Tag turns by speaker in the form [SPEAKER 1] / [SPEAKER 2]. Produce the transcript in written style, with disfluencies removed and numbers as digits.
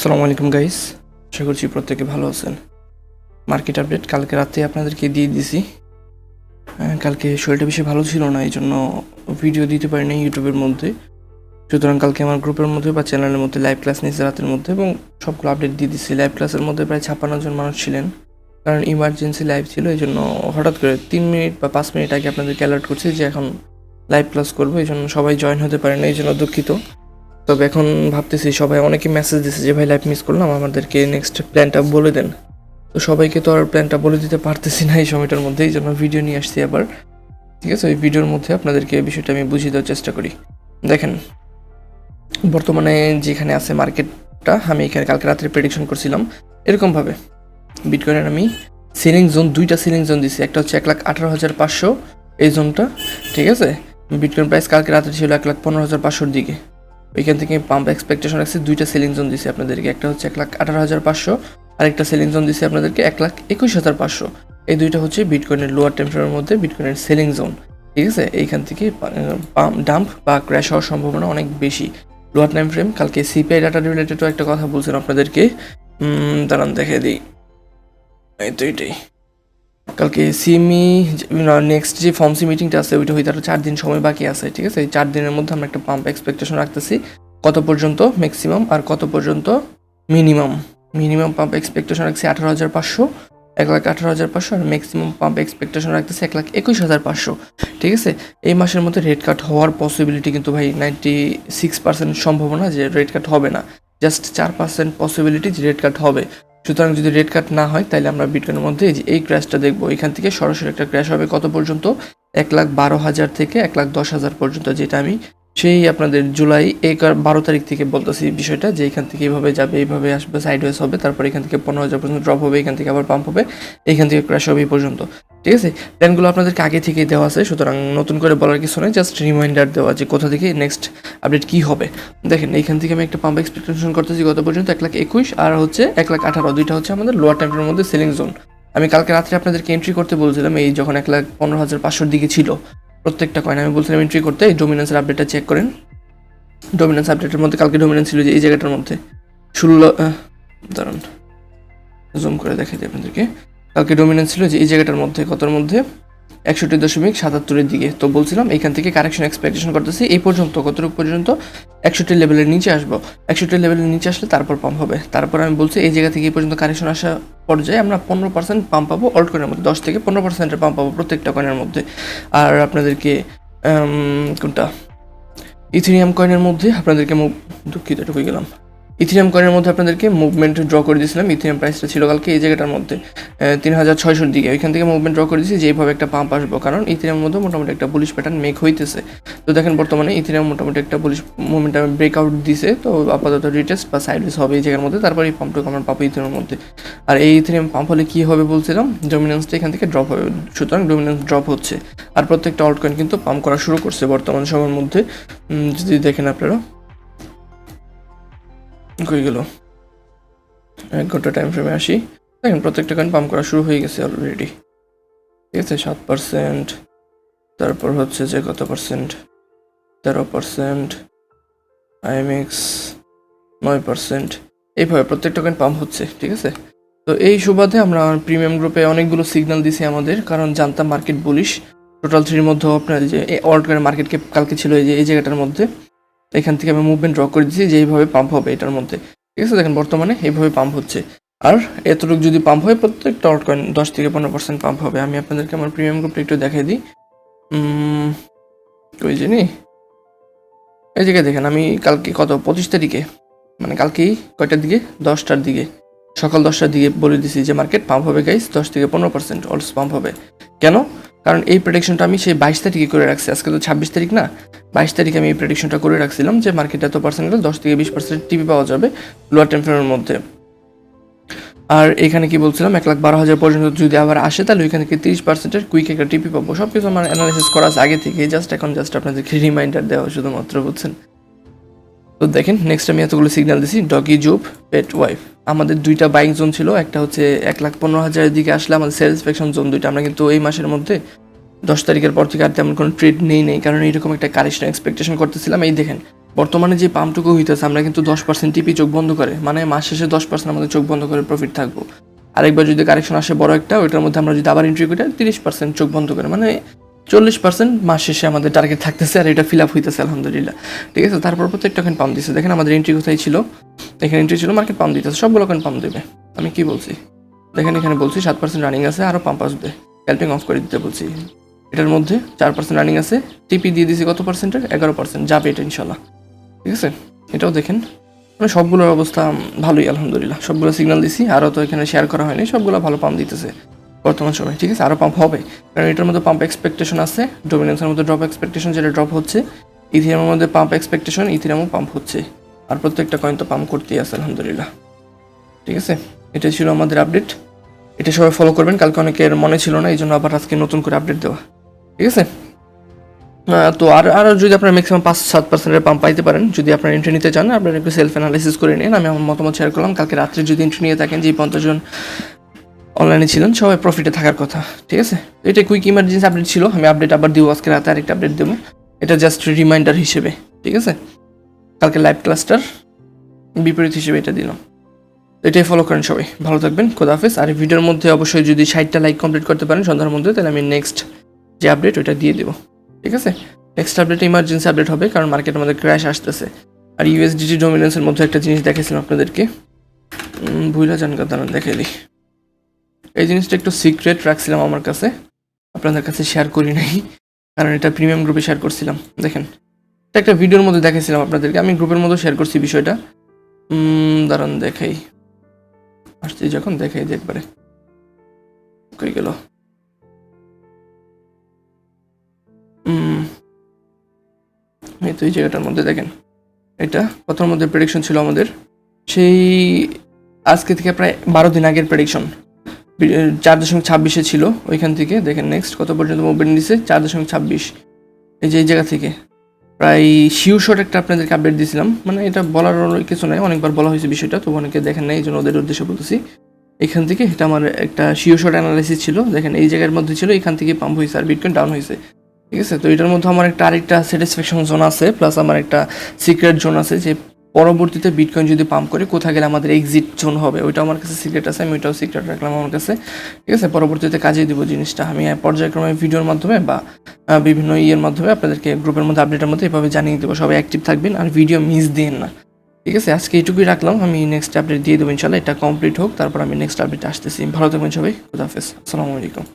[SPEAKER 1] আসসালামু আলাইকুম গাইস, আশা করছি প্রত্যেকে ভালো আছেন। মার্কেট আপডেট কালকে রাতে আপনাদেরকে দিয়ে দিছি। কালকে শরীরটা বেশি ভালো ছিল না, এই জন্য ভিডিও দিতে পারিনি ইউটিউবের মধ্যে। সুতরাং কালকে আমার গ্রুপের মধ্যে বা চ্যানেলের মধ্যে লাইভ ক্লাস নিয়েছে রাতের মধ্যে এবং সবগুলো আপডেট দিয়ে দিচ্ছি। লাইভ ক্লাসের মধ্যে প্রায় 56 জন মানুষ ছিলেন, কারণ ইমার্জেন্সি লাইভ ছিল। এই জন্য হঠাৎ করে 3 মিনিট বা 5 মিনিট আগে আপনাদেরকে অ্যালার্ট করছি যে এখন লাইভ ক্লাস করবো, এই জন্য সবাই জয়েন হতে পারে না, এই জন্য দুঃখিত। তবে এখন ভাবতেছি, সবাই অনেকে মেসেজ দিচ্ছে যে ভাই লাইভ মিস করলাম, আমাদেরকে নেক্সট প্ল্যানটা বলে দেন। তো সবাইকে তো আর প্ল্যানটা বলে দিতে পারতেছি না এই সময়টার মধ্যে, এই জন্য ভিডিও নিয়ে আসছি আবার। ঠিক আছে, ওই ভিডিওর মধ্যে আপনাদেরকে বিষয়টা আমি বুঝিয়ে দেওয়ার চেষ্টা করি। দেখেন, বর্তমানে যেখানে আছে মার্কেটটা, আমি এখানে কালকে রাত্রে প্রেডিকশন করছিলাম এরকমভাবে। বিটকয়েনের আমি সিলিং জোন, দুইটা সিলিং জোন দিছি। একটা হচ্ছে 1,18,500 এই জোনটা, ঠিক আছে। বিটকয়েন প্রাইস কালকে রাত্রে ছিল 1,15,500 দিকে। ওইখান থেকে পাম্প এক্সপেকটেশন রাখছি, দুইটা সেলিং জোন দিছি আপনাদেরকে। একটা হচ্ছে 1,18,500 আর একটা সেলিং জোন দিছি আপনাদেরকে 1,21,500। এই দুইটা হচ্ছে বিটকয়েনের লোয়ার টাইম ফ্রেমের মধ্যে বিটকয়েনের সেলিং জোন, ঠিক আছে। এইখান থেকে ডাম্প বা ক্র্যাশ হওয়ার সম্ভাবনা অনেক বেশি লোয়ার টাইম ফ্রেম। কালকে সিপিআই ডাটা রিলেটেডও একটা কথা বলছিলাম আপনাদেরকে, দাঁড়ান দেখে দিই। এই তো এটাই, কালকে সিমি নেক্সট যে ফর্মসি মিটিংটা আছে ওইটা হইতে আরও 4 দিন সময় বাকি আছে, ঠিক আছে। এই 4 দিনের মধ্যে আমরা একটা পাম্প এক্সপেকটেশন রাখতেছি। কত পর্যন্ত ম্যাক্সিমাম আর কত পর্যন্ত মিনিমাম। পাম্প এক্সপেকটেশন রাখছি 18,500, 1,18,500, আর ম্যাক্সিমাম পাম্প এক্সপেকটেশন রাখতেছি 1,21,500, ঠিক আছে। এই মাসের মধ্যে রেড কাট হওয়ার পসিবিলিটি কিন্তু ভাই 96% সম্ভাবনা যে রেড কাট হবে না, জাস্ট 4% পসিবিলিটি যে রেড কাট হবে। সুতরাং যদি রেড কাট না হয় তাহলে আমরা বিটকয়েনের মধ্যে এই ক্র্যাশটা দেখবো। এখান থেকে সরাসরি একটা ক্র্যাশ হবে কত পর্যন্ত, 1,12,000 থেকে 1,10,000 পর্যন্ত, যেটা আমি সেই আপনাদের জুলাই 12 তারিখ থেকে বলতেছি বিষয়টা, যে এখান থেকে এইভাবে যাবে, এইভাবে আসবে, সাইডওয়েজ হবে, তারপর এখান থেকে 15,000 পর্যন্ত ড্রপ হবে, এখান থেকে আবার পাম্প হবে, এখান থেকে ক্র্যাশ হবে এই পর্যন্ত, ঠিক আছে। প্ল্যানগুলো আপনাদেরকে আগে থেকেই দেওয়া আছে, সুতরাং নতুন করে বলার কিছু নয়, জাস্ট রিমাইন্ডার দেওয়া যে কোথা থেকে নেক্সট আপডেট কী হবে। দেখেন, এইখান থেকে আমি একটা পাম্প এক্সপেকটেশন করতেছি কত পর্যন্ত, 1,21,000 আর হচ্ছে 1,18,000, দুইটা হচ্ছে আমাদের লোয়ার টাইমের মধ্যে সেলিং জোন। আমি কালকে রাত্রে আপনাদেরকে এন্ট্রি করতে বলছিলাম, এই যখন 1,15,500 দিকে ছিল প্রত্যেকটা কয়েন, আমি বলছিলাম এন্ট্রি করতে। এই ডোমিনেন্সের আপডেটটা চেক করেন। ডোমিনেন্স আপডেটের মধ্যে কালকে ডোমিনেন্স ছিল যে এই জায়গাটার মধ্যে 16, দাঁড়ান জুম করে দেখাই দিই আপনাদেরকে। কালকে ডোমিনেন্স ছিল যে এই জায়গাটার মধ্যে, কতর মধ্যে 61.77 দিকে। তো বলছিলাম এইখান থেকে কারেকশন এক্সপেকটেশন করতেছি এই পর্যন্ত, কতটুকু পর্যন্ত, 61 লেভেলের নিচে আসবো। 61 লেভেলের নিচে আসলে তারপর পাম্প হবে। তারপর আমি বলছি এই জায়গা থেকে এই পর্যন্ত কারেকশন আসা পর্যায়ে আমরা 15% পাম্প পাবো অল্ট কয়েনের মধ্যে, 10 থেকে 15% পাম্প পাবো প্রত্যেকটা কয়েনের মধ্যে। আর আপনাদেরকে কোনটা, ইথেরিয়াম কয়েনের মধ্যে আপনাদেরকে দুঃখিত এটুকু গেলাম। ইথেরিয়াম কয়েনের মধ্যে আপনাদেরকে মুভমেন্ট ড্র করে দিয়েছিলাম। ইথেরিয়াম প্রাইসটা ছিল কালকে এই জায়গাটার মধ্যে 3,600 দিকে। ওইখান থেকে মুভমেন্ট ড্র করে দিয়েছি যে এইভাবে একটা পাম্প আসবো, কারণ ইথেরিয়ামের মধ্যে মোটামুটি একটা বুলিশ প্যাটার্ন মেক হইতেছে। তো দেখেন বর্তমানে ইথেরিয়াম মোটামুটি একটা বুলিশ মুভমেন্ট ব্রেকআউট দিছে। তো আপাতত রিটেস্ট বা সাইডওয়েজ হবে এই জায়গার মধ্যে, তারপর এই পাম্পটুকু আমরা পাবো ইথেরিয়ামের মধ্যে। আর এই ইথেরিয়াম পাম্প হলে কী হবে বলছিলাম, ডোমিনেন্সটা এখান থেকে ড্রপ হবে। সুতরাং ডোমিনেন্স ড্রপ হচ্ছে, আর প্রত্যেকটা অল্ট কয়েন কিন্তু পাম্প করা শুরু করছে বর্তমান সময়ের মধ্যে। যদি দেখেন আপনারা, কই গেল, 1 ঘন্টা টাইম ফ্রেমে আসি, দেখেন প্রত্যেকটা কয়েন পাম্প করা শুরু হয়ে গেছে অলরেডি, ঠিক আছে। 7%, তারপর হচ্ছে যে কত পার্সেন্ট, 13%, আইএমএক্স 9%, এইভাবে প্রত্যেকটা কয়েন পাম্প হচ্ছে, ঠিক আছে। তো এই সুবাদে আমরা প্রিমিয়াম গ্রুপে অনেকগুলো সিগন্যাল দিছি আমাদের, কারণ জানতাম মার্কেট বুলিশ। টোটাল 3 মধ্যে আপনার যে অল্ট কয়েন মার্কেটকে কালকে ছিল এই জায়গাটার মধ্যে, এখান থেকে আমি মুভমেন্ট ড্র করে দিয়েছি যে এইভাবে পাম্প হবে এটার মধ্যে, ঠিক আছে। দেখেন বর্তমানে এইভাবে পাম্প হচ্ছে, আর এতটুকু যদি পাম্প হয় প্রত্যেকটা অল্ট কয়েন 10 থেকে 15% পাম্প হবে। আমি আপনাদেরকে আমার প্রিমিয়াম গ্রুপটা একটু দেখাই দিই। ওই জানি এই জায়গায় দেখেন, আমি কালকে কত 25 তারিখে, মানে কালকেই কয়টার দিকে, 10টার দিকে, সকাল 10টার দিকে বলে দিছি যে মার্কেট পাম্প হবে গাইস, 10 থেকে 15% অলস পাম্প হবে। কেন? কারণ এই প্রেডিকশনটা আমি সেই 22 তারিখে করে রাখছি। আজকে তো 26 তারিখ না, 22 তারিখে আমি এই প্রেডিকশনটা করে রাখছিলাম যে মার্কেট এত পার্সেন্ট 10 থেকে 20% টিপি পাওয়া যাবে লোয়ার টাইম ফ্রেমের মধ্যে। আর এখানে কি বলছিলাম, 1,12,000 পর্যন্ত যদি আবার আসে তাহলে ওইখান থেকে 30% কুইক একটা টিপি পাবো। সব কিছু আমার অ্যানালাইসিস করা আছে আগে থেকে, জাস্ট এখন আপনাদেরকে রিমাইন্ডার দেওয়া শুধুমাত্র, বুঝছেন। তো দেখেন, নেক্সট আমি এতগুলো সিগন্যাল দিছি। ডগি জুপ, পেট ওয়াইফ, আমাদের দুইটা বাইং জোন ছিল। একটা হচ্ছে 1,15,000 দিকে আসলে আমাদের স্যাটিসফ্যাকশন জোন দুইটা। আমরা কিন্তু এই মাসের মধ্যে 10 তারিখের পর থেকে আর তেমন কোনো ট্রেড নেই, কারণ এইরকম একটা কারেকশন এক্সপেকটেশন করতেছিলাম। এই দেখেন বর্তমানে যে পাম্পটুকু হইতেছে আমরা কিন্তু 10% টিপি চোখ বন্ধ করে, মানে মাস শেষে 10% আমাদের চোখ বন্ধ করে প্রফিট থাকবো। আরেকবার যদি কারেকশন আসে বড় একটা, ওইটার মধ্যে আমরা যদি আবার এন্ট্রি করি 30% চোখ বন্ধ করে, মানে 40% মাস শেষে আমাদের টার্গেট থাকতেছে, আর এটা ফিল আপ হইতেছে আলহামদুলিল্লাহ। ঠিক আছে, তারপর প্রত্যেকটা কয়েন পাম্প দিচ্ছে। দেখেন আমাদের এন্ট্রি কোথায় ছিল, এখানে এন্ট্রি ছিল, মার্কেট পাম্প দিতেছে, সবগুলো কয়েন পাম্প দেবে। আমি কি বলছি দেখেন, এখানে বলছি 7% রানিং আছে, আরও পাম্প আসবে, ক্যালপিং অফ করে দিতে বলছি। এটার মধ্যে 4% রানিং আছে, টিপি দিয়ে দিয়েছি কত পার্সেন্টের, 11%, যাবে এটা ইনশাল্লাহ। ঠিক আছে, এটাও দেখেন, মানে সবগুলোর অবস্থা ভালোই আলহামদুলিল্লাহ, সবগুলো সিগন্যাল দিছি, আরও তো এখানে শেয়ার করা হয়নি, সবগুলো ভালো পাম্প দিতেছে বর্তমান সময়। ঠিক আছে, আরও পাম্প হবে, কারণ এটার মধ্যে পাম্প এক্সপেকটেশন আছে, ডোমিনেন্সের মধ্যে ড্রপ এক্সপেকটেশন, যেটা ড্রপ হচ্ছে, ইথিরিয়ামের মধ্যে পাম্প এক্সপেকটেশন, ইথিরিয়ামও পাম্প হচ্ছে, আর প্রত্যেকটা কয়েন তো পাম্প করতেই আছে আলহামদুলিল্লাহ। ঠিক আছে, এটাই ছিল আমাদের আপডেট, এটা সবাই ফলো করবেন। কালকে অনেকের মনে ছিল না, এই জন্য আবার আজকে নতুন করে আপডেট দেওয়া। ঠিক আছে, তো আর যদি আপনারা ম্যাক্সিমাম 5-7% পাম্প পাইতে পারেন, যদি আপনারা এন্ট্রি নিতে চান, আপনারা একটু সেলফ অ্যানালাইসিস করে নিন। আমি আমার মতামত শেয়ার করলাম। কালকে রাত্রে যদি এন্ট্রি নিয়ে থাকেন, যে 50 জন অনলাইনে ছিলেন, সবাই প্রফিটে থাকার কথা। ঠিক আছে, এটা কুইক ইমার্জেন্সি আপডেট ছিল, আমি আপডেট আবার দিব আজকে রাতে, আরেকটা আপডেট দেবো, এটা জাস্ট রিমাইন্ডার হিসেবে। ঠিক আছে, কালকে লাইভ ক্লাসটার বিপরীত হিসেবে এটা দিলাম। এটাই ফলো করেন সবাই, ভালো থাকবেন, খোদা হাফেজ। আর এই ভিডিওর মধ্যে অবশ্যই যদি 60টা লাইক কমপ্লিট করতে পারেন সন্ধ্যার মধ্যে, তাহলে আমি নেক্সট যে আপডেট ওইটা দিয়ে দেবো। ঠিক আছে, নেক্সট আপডেট ইমার্জেন্সি আপডেট হবে, কারণ মার্কেট আমাদের ক্র্যাশ আসতেছে। আর ইউএসডিটি ডোমিনেন্সের মধ্যে একটা জিনিস দেখেছিলাম আপনাদেরকে, ভুলে যান কথা, দেখে দিই। এই জিনিসটা একটু সিক্রেট রাখছিলাম আমার কাছে, আপনাদের কাছে শেয়ার করি নাই, কারণ এটা প্রিমিয়াম গ্রুপে শেয়ার করছিলাম। দেখেন, এটা একটা ভিডিওর মধ্যে দেখেছিলাম আপনাদেরকে, আমি গ্রুপের মধ্যে শেয়ার করছি বিষয়টা। দাঁড়ান দেখাই, আসছি যখন দেখাই যে একবারে কই গেল। এই তো এই জায়গাটার মধ্যে দেখেন, এটা কথার মধ্যে প্রেডিকশন ছিল আমাদের, সেই আজকে থেকে প্রায় 12 দিন আগের প্রেডিকশন, 4.26 ছিল ওইখান থেকে। দেখেন নেক্সট কত পর্যন্ত মুভমেন্ট দিচ্ছে, 4.26, এই যে এই জায়গা থেকে প্রায় শিউ শট একটা আপনাদেরকে আপডেট দিয়েছিলাম, মানে এটা বলার কিছু নাই, অনেকবার বলা হয়েছে বিষয়টা, তো অনেকে দেখেন নাই, এই জন্য ওদের উদ্দেশ্যে বলতেছি। এখান থেকে এটা আমার একটা শিও শট অ্যানালাইসিস ছিল, দেখেন এই জায়গার মধ্যে ছিল, এখান থেকে পাম্প হয়েছে আর বিটকয়েন ডাউন হয়েছে। ঠিক আছে, তো এটার মধ্যে আমার একটা আরেকটা স্যাটিসফ্যাকশন জোন আছে, প্লাস আমার একটা সিক্রেট জোন আছে, যে পরবর্তীতে বিটকয়েন যদি পাম্প করে কোথায় গেলে আমাদের এক্সিট জোন হবে, ওইটা আমার কাছে সিক্রেট আছে, আমি ওইটাও সিক্রেট রাখলাম আমার কাছে। ঠিক আছে, পরবর্তীতে কাজে দিব জিনিসটা, আমি পর্যায়ক্রমে ভিডিওর মাধ্যমে বা বিভিন্ন ইয়ের মাধ্যমে আপনাদেরকে গ্রুপের মধ্যে আপডেটের মধ্যে এভাবে জানিয়ে দেবো। সবাই অ্যাক্টিভ থাকবেন আর ভিডিও মিস দিন না। ঠিক আছে, আজকে এইটুকুই রাখলাম, আমি নেক্সট আপডেট দিয়ে দেবো ইনশাল্লাহ, এটা কমপ্লিট হোক, তারপর আমি নেক্সট আপডেট আসতেছি। ভালো থাকবেন সবাই, খুদা হাফেজ, আসসালামু আলাইকুম।